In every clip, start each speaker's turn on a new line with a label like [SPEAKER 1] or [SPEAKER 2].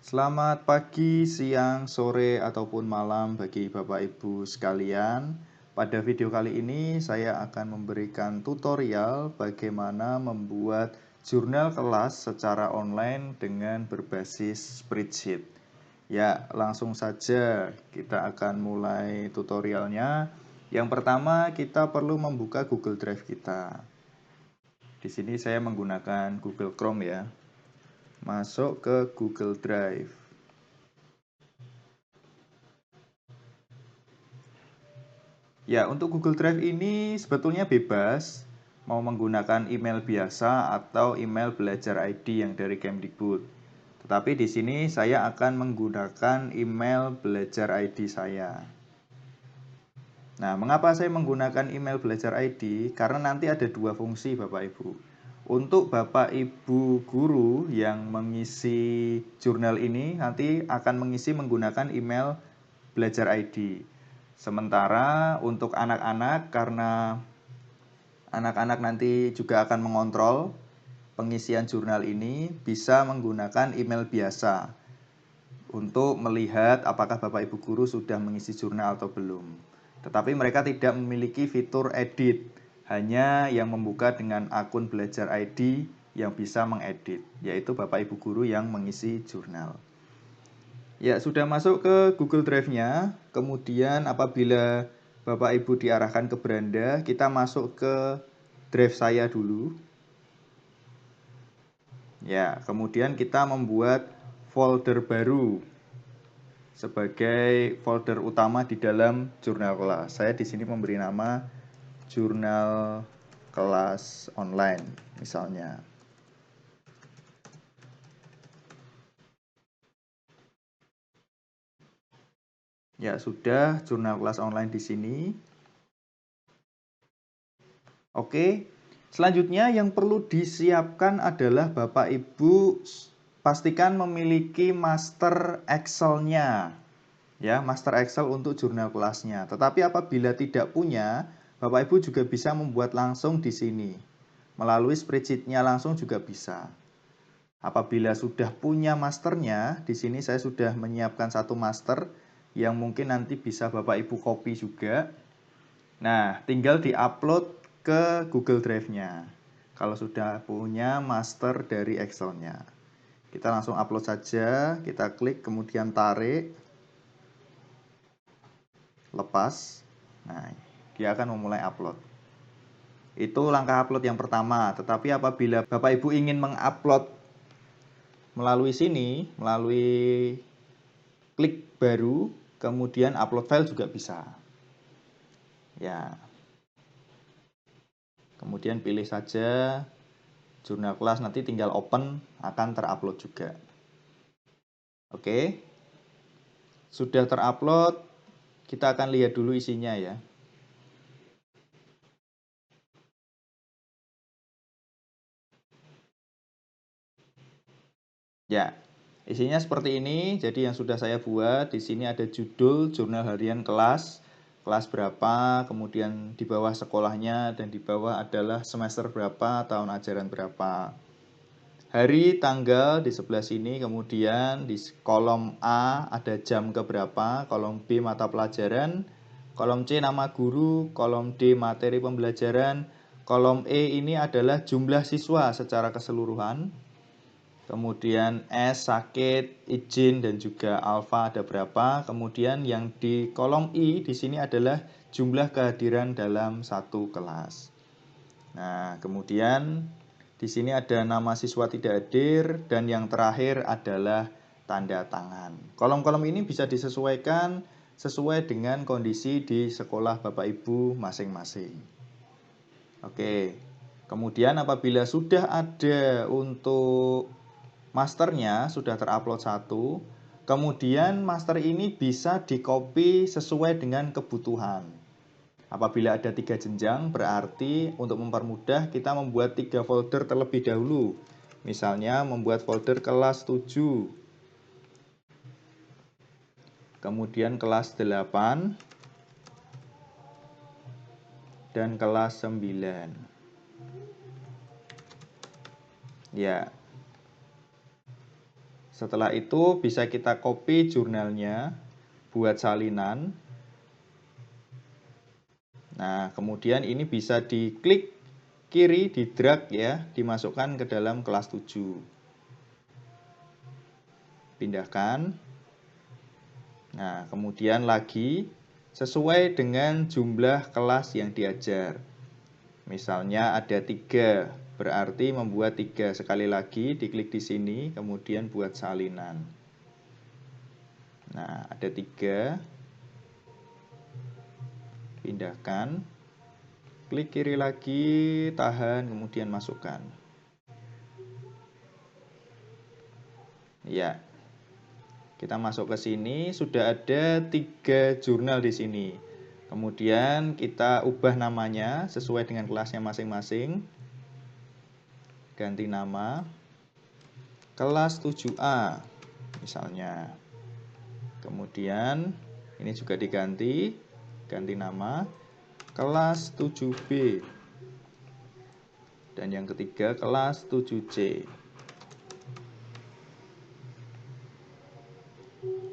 [SPEAKER 1] Selamat pagi, siang, sore, ataupun malam bagi Bapak Ibu sekalian. Pada video kali ini saya akan memberikan tutorial bagaimana membuat jurnal kelas secara online dengan berbasis spreadsheet. Ya, langsung saja kita akan mulai tutorialnya. Yang pertama, kita perlu membuka Google Drive kita. Di sini saya menggunakan Google Chrome ya. Masuk ke Google Drive. Ya, untuk Google Drive ini sebetulnya bebas, mau menggunakan email biasa atau email belajar ID yang dari Kemdikbud. Tetapi di sini saya akan menggunakan email belajar ID saya. Nah, mengapa saya menggunakan email belajar ID? Karena nanti ada dua fungsi Bapak Ibu. Untuk Bapak Ibu guru yang mengisi jurnal ini nanti akan mengisi menggunakan email belajar ID. Sementara untuk anak-anak, karena anak-anak nanti juga akan mengontrol pengisian jurnal ini, bisa menggunakan email biasa untuk melihat apakah Bapak Ibu guru sudah mengisi jurnal atau belum. Tetapi mereka tidak memiliki fitur edit, hanya yang membuka dengan akun belajar ID yang bisa mengedit, yaitu Bapak Ibu guru yang mengisi jurnal. Ya, sudah masuk ke Google Drive-nya. Kemudian apabila Bapak Ibu diarahkan ke beranda, kita masuk ke drive saya dulu. Ya, kemudian kita membuat folder baru sebagai folder utama di dalam jurnal kelas. Saya di sini memberi nama jurnal kelas online misalnya. Ya, sudah jurnal kelas online di sini. Oke. Selanjutnya yang perlu disiapkan adalah Bapak Ibu pastikan memiliki master Excel-nya. Ya, master Excel untuk jurnal kelasnya. Tetapi apabila tidak punya, Bapak Ibu juga bisa membuat langsung di sini. Melalui spreadsheet-nya langsung juga bisa. Apabila sudah punya masternya, di sini saya sudah menyiapkan satu master yang mungkin nanti bisa Bapak Ibu copy juga. Nah, tinggal di-upload ke Google Drive-nya. Kalau sudah punya master dari Excel-nya. Kita langsung upload saja, kita klik kemudian tarik, lepas. Nah, dia akan memulai upload. Itu langkah upload yang pertama. Tetapi apabila Bapak Ibu ingin mengupload melalui sini, melalui klik baru, kemudian upload file juga bisa. Ya. Kemudian pilih saja jurnal kelas, nanti tinggal open, akan terupload juga. Oke. Sudah terupload, kita akan lihat dulu isinya ya. Ya, isinya seperti ini. Jadi yang sudah saya buat, di sini ada judul jurnal harian kelas, kelas berapa, kemudian di bawah sekolahnya, dan di bawah adalah semester berapa, tahun ajaran berapa. Hari, tanggal di sebelah sini, kemudian di kolom A ada jam keberapa, kolom B mata pelajaran, kolom C nama guru, kolom D materi pembelajaran, kolom E ini adalah jumlah siswa secara keseluruhan. Kemudian S sakit, izin, dan juga alfa ada berapa. Kemudian yang di kolom I di sini adalah jumlah kehadiran dalam satu kelas. Nah, kemudian di sini ada nama siswa tidak hadir dan yang terakhir adalah tanda tangan. Kolom-kolom ini bisa disesuaikan sesuai dengan kondisi di sekolah Bapak Ibu masing-masing. Oke. Kemudian apabila sudah ada untuk masternya sudah terupload satu, kemudian master ini bisa di-copy sesuai dengan kebutuhan. Apabila ada 3 jenjang, berarti untuk mempermudah kita membuat 3 folder terlebih dahulu. Misalnya membuat folder kelas 7, kemudian kelas 8, dan kelas 9. Ya. Setelah itu bisa kita copy jurnalnya buat salinan. Nah, kemudian ini bisa diklik kiri, di drag ya, dimasukkan ke dalam kelas 7. Pindahkan. Nah, kemudian lagi sesuai dengan jumlah kelas yang diajar. Misalnya ada 3, berarti membuat 3. Sekali lagi diklik di sini, kemudian buat salinan. Nah, ada 3. Pindahkan. Klik kiri lagi, tahan, kemudian masukkan. Ya, kita masuk ke sini, sudah ada 3 jurnal di sini. Kemudian kita ubah namanya sesuai dengan kelasnya masing-masing. Ganti nama. Kelas 7A misalnya. Kemudian ini juga diganti, ganti nama. Kelas 7B. Dan yang ketiga kelas 7C.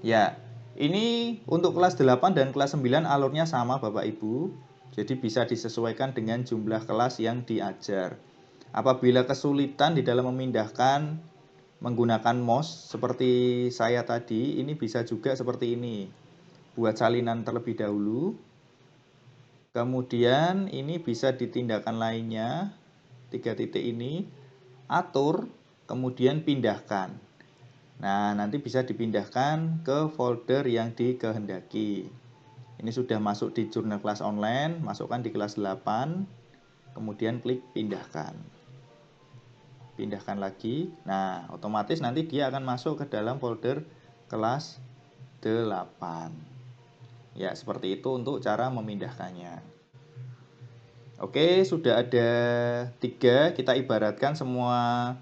[SPEAKER 1] Ya, ini untuk kelas 8 dan kelas 9 alurnya sama Bapak Ibu. Jadi bisa disesuaikan dengan jumlah kelas yang diajar. Apabila kesulitan di dalam memindahkan menggunakan mouse seperti saya tadi, ini bisa juga seperti ini. Buat salinan terlebih dahulu. Kemudian ini bisa ditindakan lainnya, 3 titik ini, atur, kemudian pindahkan. Nah, nanti bisa dipindahkan ke folder yang dikehendaki. Ini sudah masuk di jurnal kelas online, masukkan di kelas 8, kemudian klik pindahkan. Pindahkan lagi. Nah, otomatis nanti dia akan masuk ke dalam folder kelas 8. Ya, seperti itu untuk cara memindahkannya. Oke, sudah ada 3. Kita ibaratkan semua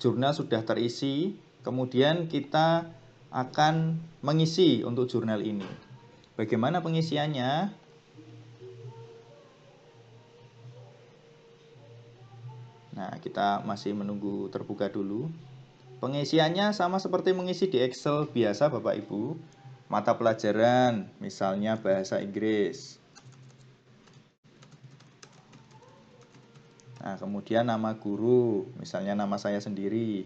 [SPEAKER 1] jurnal sudah terisi. Kemudian kita akan mengisi untuk jurnal ini. Bagaimana pengisiannya? Nah, kita masih menunggu terbuka dulu. Pengisiannya sama seperti mengisi di Excel biasa Bapak Ibu. Mata pelajaran, misalnya bahasa Inggris. Nah, kemudian nama guru, misalnya nama saya sendiri.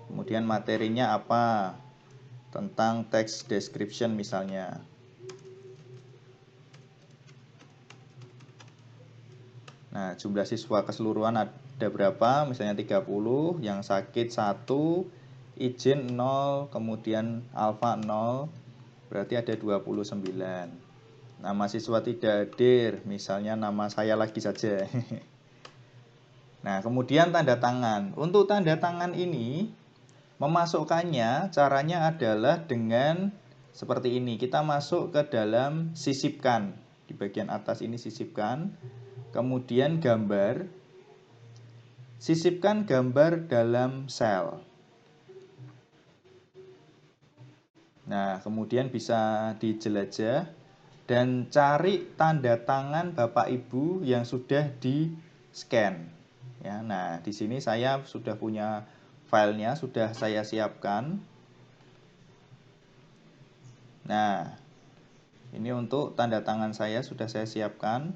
[SPEAKER 1] Kemudian materinya apa? Tentang text description misalnya. Nah, jumlah siswa keseluruhan ada berapa? Misalnya 30, yang sakit 1, izin 0, kemudian alfa 0, berarti ada 29. Nama siswa tidak hadir, misalnya nama saya lagi saja. Nah, kemudian tanda tangan. Untuk tanda tangan ini, memasukkannya caranya adalah dengan seperti ini. Kita masuk ke dalam sisipkan. Di bagian atas ini sisipkan. Kemudian gambar. Sisipkan gambar dalam sel. Nah, kemudian bisa dijelajah dan cari tanda tangan Bapak Ibu yang sudah di-scan. Ya, nah, di sini saya sudah punya filenya, sudah saya siapkan. Nah, ini untuk tanda tangan saya sudah saya siapkan.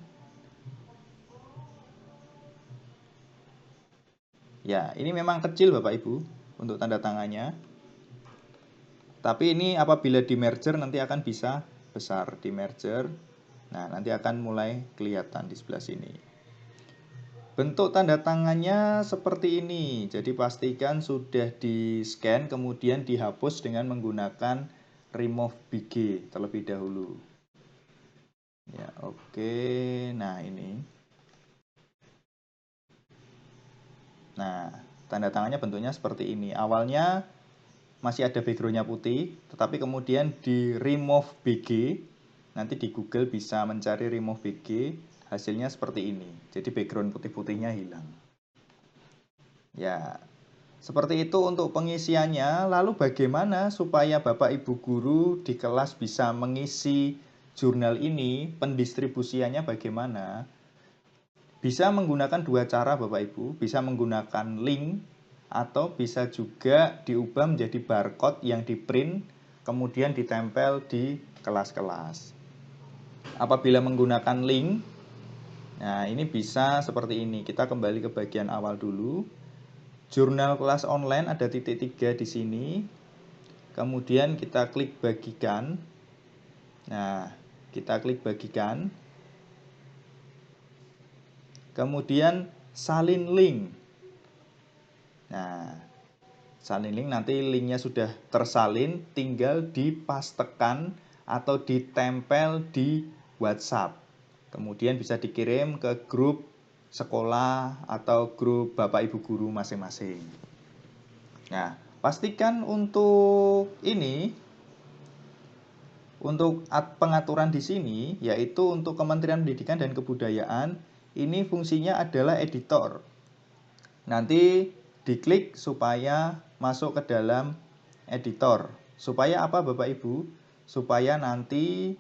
[SPEAKER 1] Ya, ini memang kecil Bapak Ibu untuk tanda tangannya. Tapi ini apabila di merger nanti akan bisa besar di merger. Nah, nanti akan mulai kelihatan di sebelah sini. Bentuk tanda tangannya seperti ini. Jadi pastikan sudah di-scan kemudian dihapus dengan menggunakan remove BG terlebih dahulu. Ya, oke. Nah, ini. Nah, tanda tangannya bentuknya seperti ini. Awalnya masih ada backgroundnya putih, tetapi kemudian di remove BG, nanti di Google bisa mencari remove BG, hasilnya seperti ini. Jadi background putih-putihnya hilang. Ya, seperti itu untuk pengisiannya. Lalu bagaimana supaya Bapak Ibu guru di kelas bisa mengisi jurnal ini, pendistribusiannya bagaimana? Bisa menggunakan 2 cara Bapak Ibu, bisa menggunakan link atau bisa juga diubah menjadi barcode yang di-print kemudian ditempel di kelas-kelas. Apabila menggunakan link, nah ini bisa seperti ini. Kita kembali ke bagian awal dulu. Jurnal kelas online ada titik 3 di sini. Kemudian kita klik bagikan. Nah, kita klik bagikan. Kemudian salin link. Nah, salin link nanti linknya sudah tersalin, tinggal dipastekan atau ditempel di WhatsApp. Kemudian bisa dikirim ke grup sekolah atau grup Bapak Ibu guru masing-masing. Nah, pastikan untuk ini, untuk pengaturan di sini, yaitu untuk Kementerian Pendidikan dan Kebudayaan, ini fungsinya adalah editor. Nanti diklik supaya masuk ke dalam editor. Supaya apa Bapak Ibu? Supaya nanti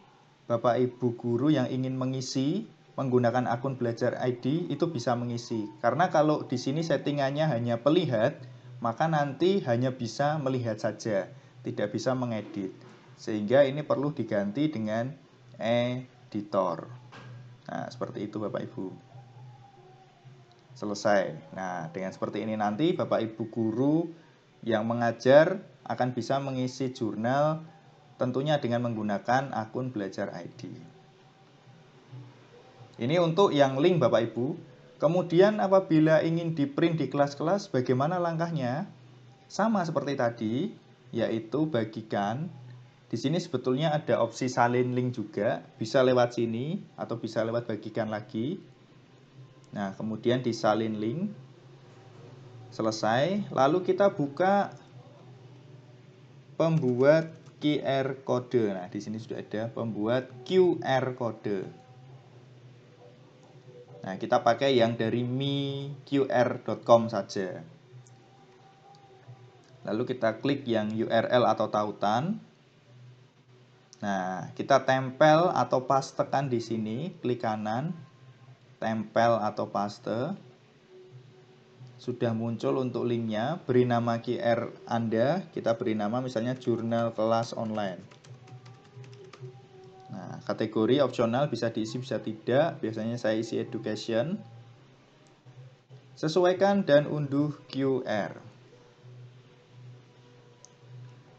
[SPEAKER 1] Bapak Ibu guru yang ingin mengisi menggunakan akun Belajar ID itu bisa mengisi. Karena kalau di sini settingannya hanya pelihat, maka nanti hanya bisa melihat saja, tidak bisa mengedit. Sehingga ini perlu diganti dengan editor. Nah, seperti itu Bapak Ibu. Selesai. Nah, dengan seperti ini nanti Bapak Ibu guru yang mengajar akan bisa mengisi jurnal tentunya dengan menggunakan akun Belajar ID. Ini untuk yang link Bapak Ibu. Kemudian apabila ingin di-print di kelas-kelas, bagaimana langkahnya? Sama seperti tadi, yaitu bagikan. Di sini sebetulnya ada opsi salin link juga, bisa lewat sini atau bisa lewat bagikan lagi. Nah, kemudian disalin link. Selesai, lalu kita buka pembuat QR code. Nah, di sini sudah ada pembuat QR code. Nah, kita pakai yang dari miqr.com saja. Lalu kita klik yang URL atau tautan. Nah, kita tempel atau pastekan di sini, klik kanan, tempel atau paste. Sudah muncul untuk linknya, beri nama QR Anda, kita beri nama misalnya jurnal kelas online. Nah, kategori opsional bisa diisi bisa tidak, biasanya saya isi education. Sesuaikan dan unduh QR.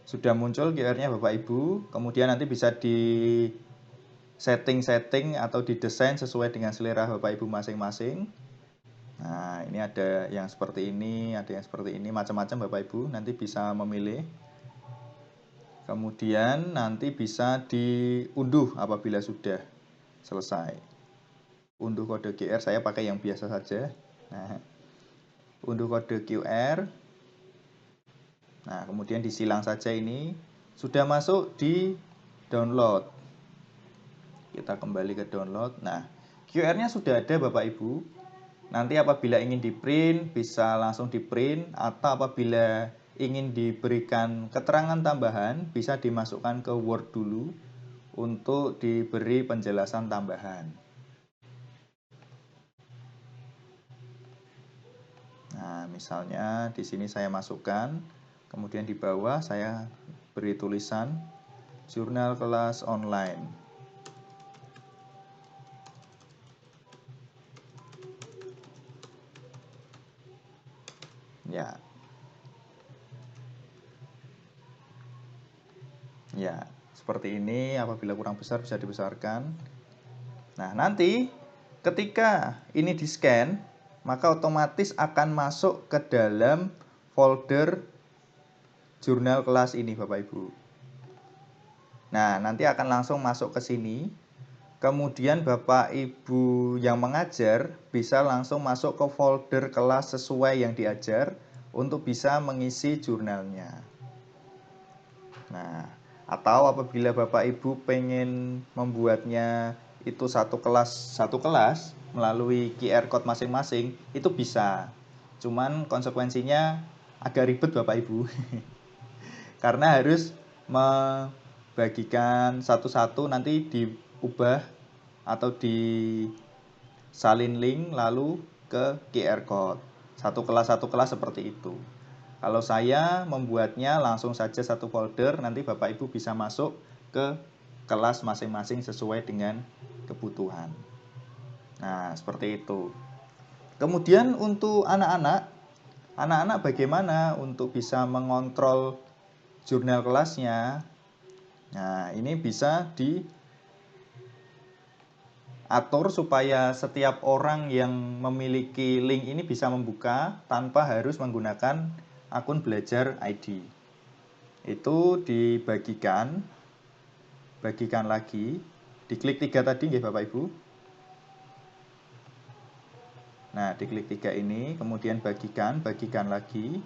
[SPEAKER 1] Sudah muncul QR-nya Bapak Ibu, kemudian nanti bisa di setting atau didesain sesuai dengan selera Bapak Ibu masing-masing. Nah, ini ada yang seperti ini, ada yang seperti ini, macam-macam Bapak Ibu, nanti bisa memilih. Kemudian nanti bisa diunduh apabila sudah selesai. Unduh kode QR, saya pakai yang biasa saja. Nah, unduh kode QR. Nah, kemudian disilang saja ini. Sudah masuk di download. Kita kembali ke download. Nah, QR-nya sudah ada Bapak Ibu. Nanti apabila ingin di-print, bisa langsung di-print. Atau apabila ingin diberikan keterangan tambahan, bisa dimasukkan ke Word dulu untuk diberi penjelasan tambahan. Nah, misalnya di sini saya masukkan, kemudian di bawah saya beri tulisan jurnal kelas online. Ya. Ya, seperti ini. Apabila kurang besar bisa dibesarkan. Nah, nanti ketika ini di-scan, maka otomatis akan masuk ke dalam folder jurnal kelas ini Bapak Ibu. Nah, nanti akan langsung masuk ke sini. Kemudian Bapak Ibu yang mengajar bisa langsung masuk ke folder kelas sesuai yang diajar untuk bisa mengisi jurnalnya. Nah, atau apabila Bapak Ibu pengen membuatnya itu satu kelas melalui QR code masing-masing, itu bisa. Cuman konsekuensinya agak ribet Bapak Ibu. Karena harus membagikan satu-satu, nanti diubah atau disalin link lalu ke QR code. Satu kelas seperti itu. Kalau saya membuatnya langsung saja satu folder, nanti Bapak Ibu bisa masuk ke kelas masing-masing sesuai dengan kebutuhan. Nah, seperti itu. Kemudian untuk anak-anak bagaimana untuk bisa mengontrol jurnal kelasnya? Nah, ini bisa diatur supaya setiap orang yang memiliki link ini bisa membuka tanpa harus menggunakan akun belajar ID. Itu bagikan lagi, diklik 3 tadi nggih Bapak Ibu. Nah, diklik 3 ini, kemudian bagikan lagi.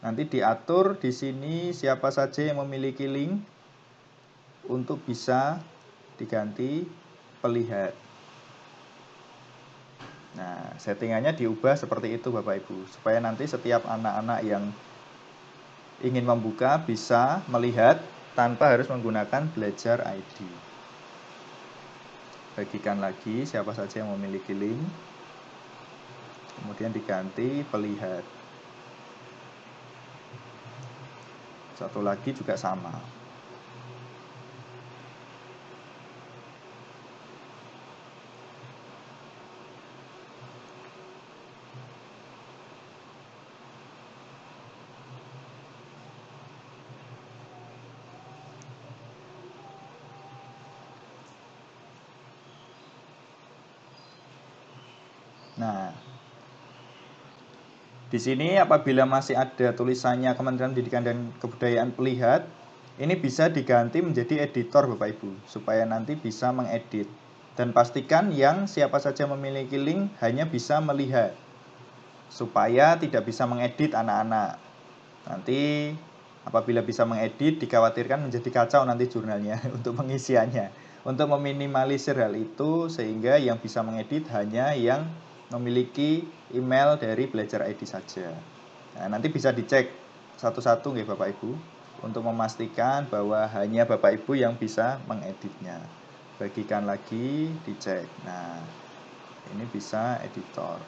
[SPEAKER 1] Nanti diatur di sini siapa saja yang memiliki link untuk bisa diganti pelihat. Nah, settingannya diubah seperti itu Bapak Ibu, supaya nanti setiap anak-anak yang ingin membuka bisa melihat tanpa harus menggunakan belajar ID. Bagikan lagi siapa saja yang memiliki link, kemudian diganti pelihat. Satu lagi juga sama. Nah, di sini apabila masih ada tulisannya Kementerian Pendidikan dan Kebudayaan pelihat, ini bisa diganti menjadi editor Bapak Ibu, supaya nanti bisa mengedit. Dan pastikan yang siapa saja memiliki link hanya bisa melihat, supaya tidak bisa mengedit anak-anak. Nanti apabila bisa mengedit, dikhawatirkan menjadi kacau nanti jurnalnya untuk pengisiannya. Untuk meminimalisir hal itu, sehingga yang bisa mengedit hanya yang memiliki email dari Belajar ID saja. Nah, nanti bisa dicek satu-satu nggih Bapak Ibu, untuk memastikan bahwa hanya Bapak Ibu yang bisa mengeditnya. Bagikan lagi, dicek. Nah, ini bisa editor.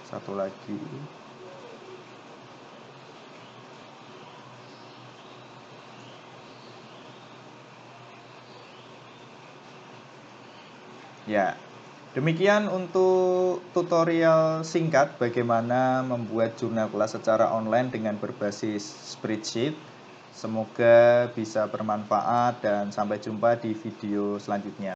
[SPEAKER 1] Satu lagi. Ya, demikian untuk tutorial singkat bagaimana membuat jurnal kelas secara online dengan berbasis spreadsheet. Semoga bisa bermanfaat dan sampai jumpa di video selanjutnya.